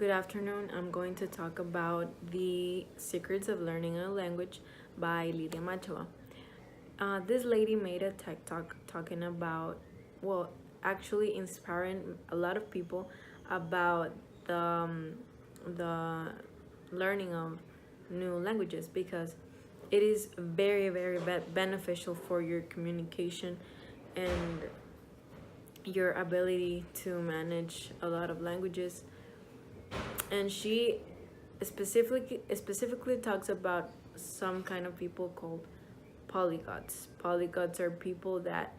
Good afternoon. I'm going to talk about The Secrets of Learning a Language by Lýdia Machová. This lady made a TED Talk talking about, actually inspiring a lot of people about the learning of new languages because it is very, very beneficial for your communication and your ability to manage a lot of languages. And she specifically talks about some kind of people called polyglots. Polyglots are people that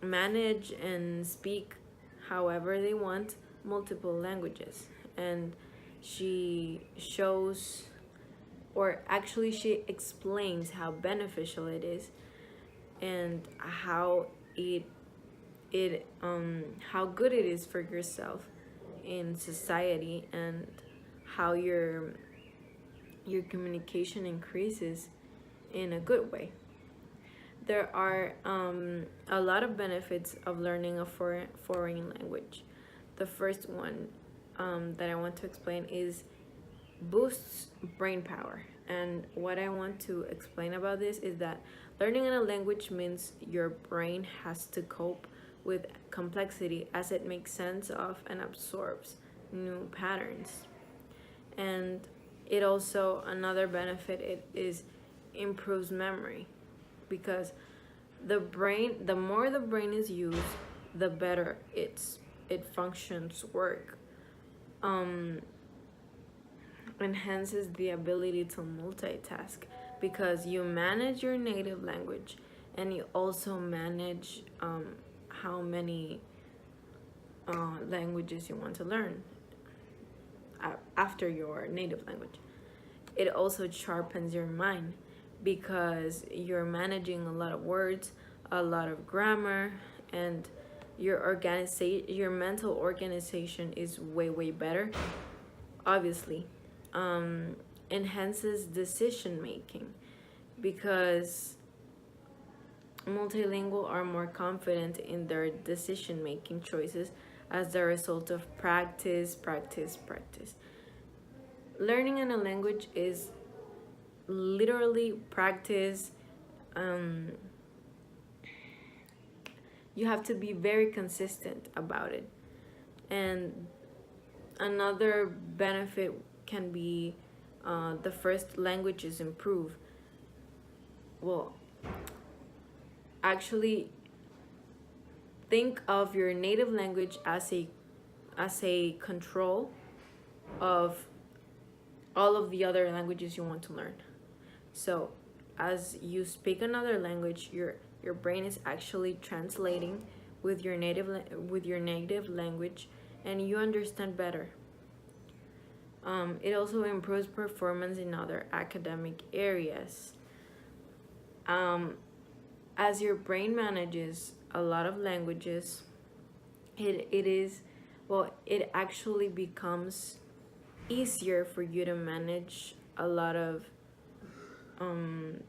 manage and speak however they want multiple languages. And she shows, or actually she explains how beneficial it is and how how good it is for yourself in society, and how your communication increases in a good way. There are a lot of benefits of learning a foreign language. The first one that I want to explain is boosts brain power. And what I want to explain about this is that learning a language means your brain has to cope with complexity as it makes sense of and absorbs new patterns. And it also, another benefit, it is improves memory, because the more the brain is used, the better it functions work. Enhances the ability to multitask, because you manage your native language and you also manage how many languages you want to learn after your native language. It also sharpens your mind, because you're managing a lot of words, a lot of grammar, and your mental organization is way better. Obviously, enhances decision making, because multilingual are more confident in their decision making choices as the result of practice. Learning in a language is literally practice. You have to be very consistent about it. And another benefit can be the first languages improve. Actually, think of your native language as a control of all of the other languages you want to learn. So as you speak another language, your brain is actually translating with your native language, and you understand better. It also improves performance in other academic areas. As your brain manages a lot of languages, it actually becomes easier for you to manage a lot of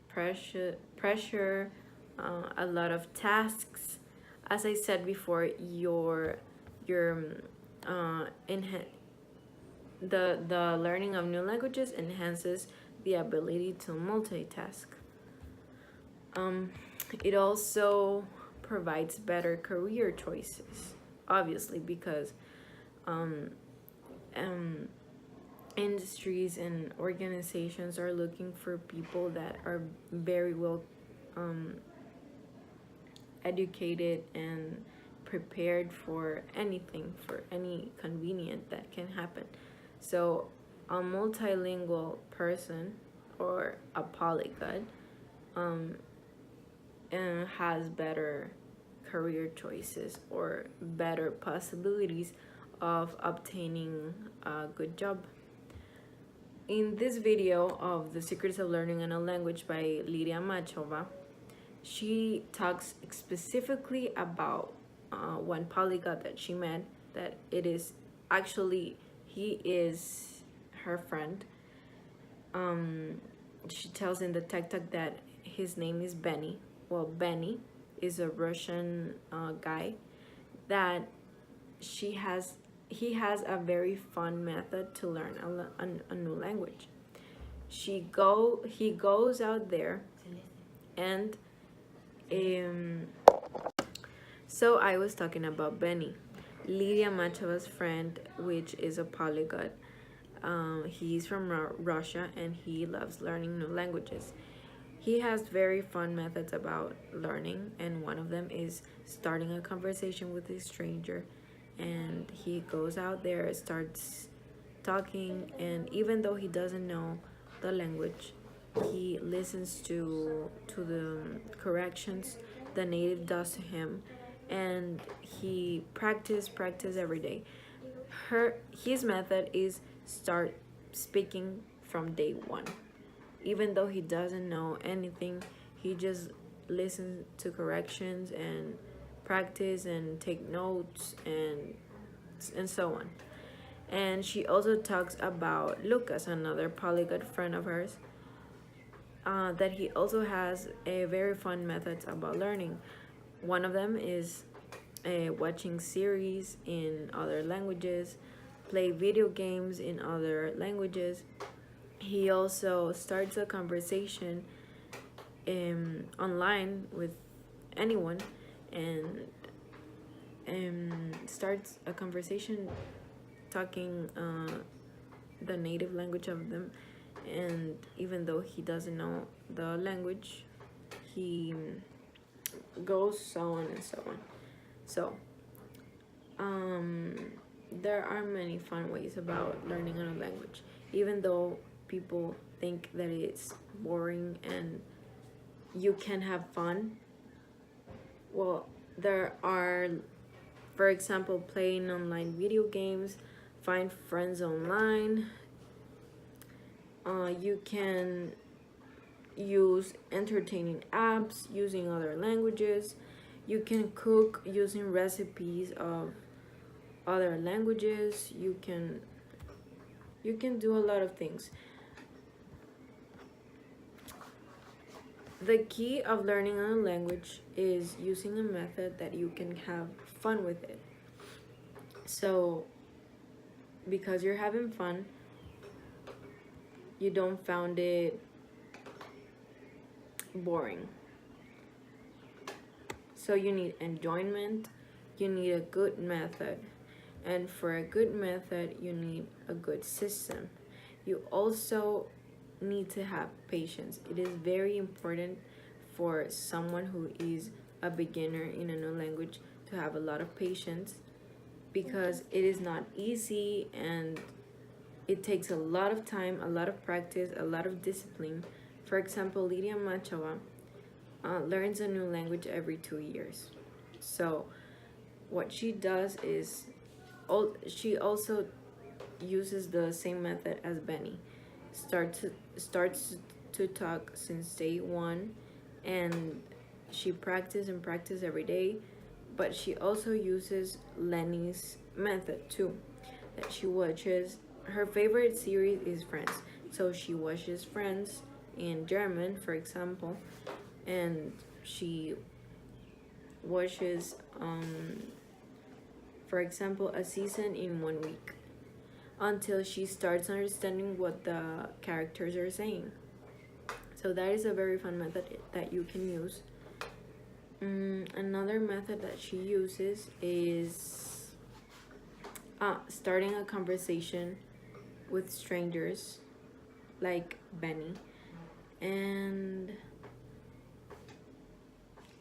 pressure, a lot of tasks. As I said before, the learning of new languages enhances the ability to multitask. It also provides better career choices, obviously, because industries and organizations are looking for people that are very well educated and prepared for anything, for any convenient that can happen. So a multilingual person or a polyglot has better career choices or better possibilities of obtaining a good job. In this video of The Secrets of Learning a Language by Lýdia Machová, she talks specifically about one polyglot that she met, that it is actually, he is her friend. She tells in the TED Talk that his name is Benny. Well, Benny is a Russian guy that he has a very fun method to learn a new language. He goes out there and um, so I was talking about Benny, Lýdia Machová's friend, which is a polyglot. He's from Russia and he loves learning new languages. He has very fun methods about learning, and one of them is starting a conversation with a stranger. And he goes out there, starts talking, and even though he doesn't know the language, he listens to the corrections the native does to him, and he practice every day. His method is start speaking from day one. Even though he doesn't know anything, he just listens to corrections and practice and take notes and so on. And she also talks about Lucas, another polyglot friend of hers, that he also has a very fun methods about learning. One of them is watching series in other languages, play video games in other languages. He also starts a conversation online with anyone, and starts a conversation talking the native language of them. And even though he doesn't know the language, he goes so on and so on. So there are many fun ways about learning a new language, even though people think that it's boring and you can have fun. Well, there are, for example, playing online video games, find friends online. You can use entertaining apps using other languages. You can cook using recipes of other languages. You can do a lot of things. The key of learning a language is using a method that you can have fun with it. So, because you're having fun, you don't find it boring. So you need enjoyment, you need a good method. And for a good method, you need a good system. You also need to have patience. It is very important for someone who is a beginner in a new language to have a lot of patience, because it is not easy and it takes a lot of time, a lot of practice, a lot of discipline. For example, Lýdia Machová learns a new language every 2 years. So what she does is she also uses the same method as Benny. Starts to talk since day one, and she practices every day. But she also uses Lenny's method too, that she watches. Her favorite series is Friends, so she watches Friends in German, for example, and she watches, for example, a season in 1 week until she starts understanding what the characters are saying. So that is a very fun method that you can use. Another method that she uses is starting a conversation with strangers like Benny, and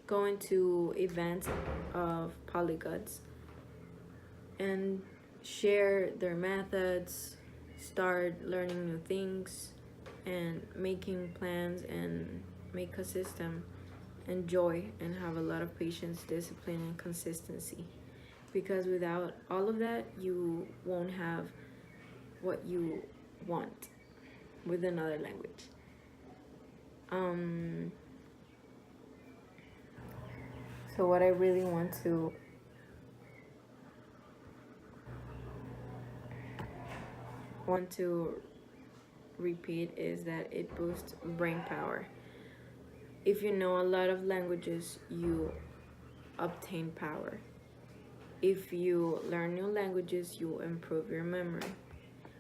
going to events of polyglots and share their methods, start learning new things, and making plans and make a system. Enjoy and have a lot of patience, discipline, and consistency, because without all of that, you won't have what you want with another language. So what I really want to repeat is that it boosts brain power. If you know a lot of languages, you obtain power. If you learn new languages, you will improve your memory.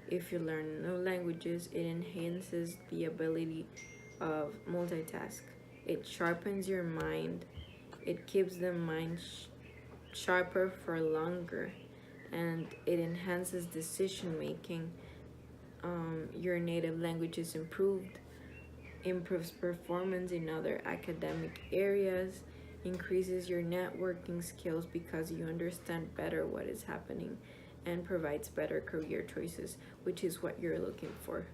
If you learn new languages, it enhances the ability of multitask. It sharpens your mind. It keeps the mind sharper for longer, and it enhances decision making. Your native language is improves performance in other academic areas, increases your networking skills because you understand better what is happening, and provides better career choices, which is what you're looking for.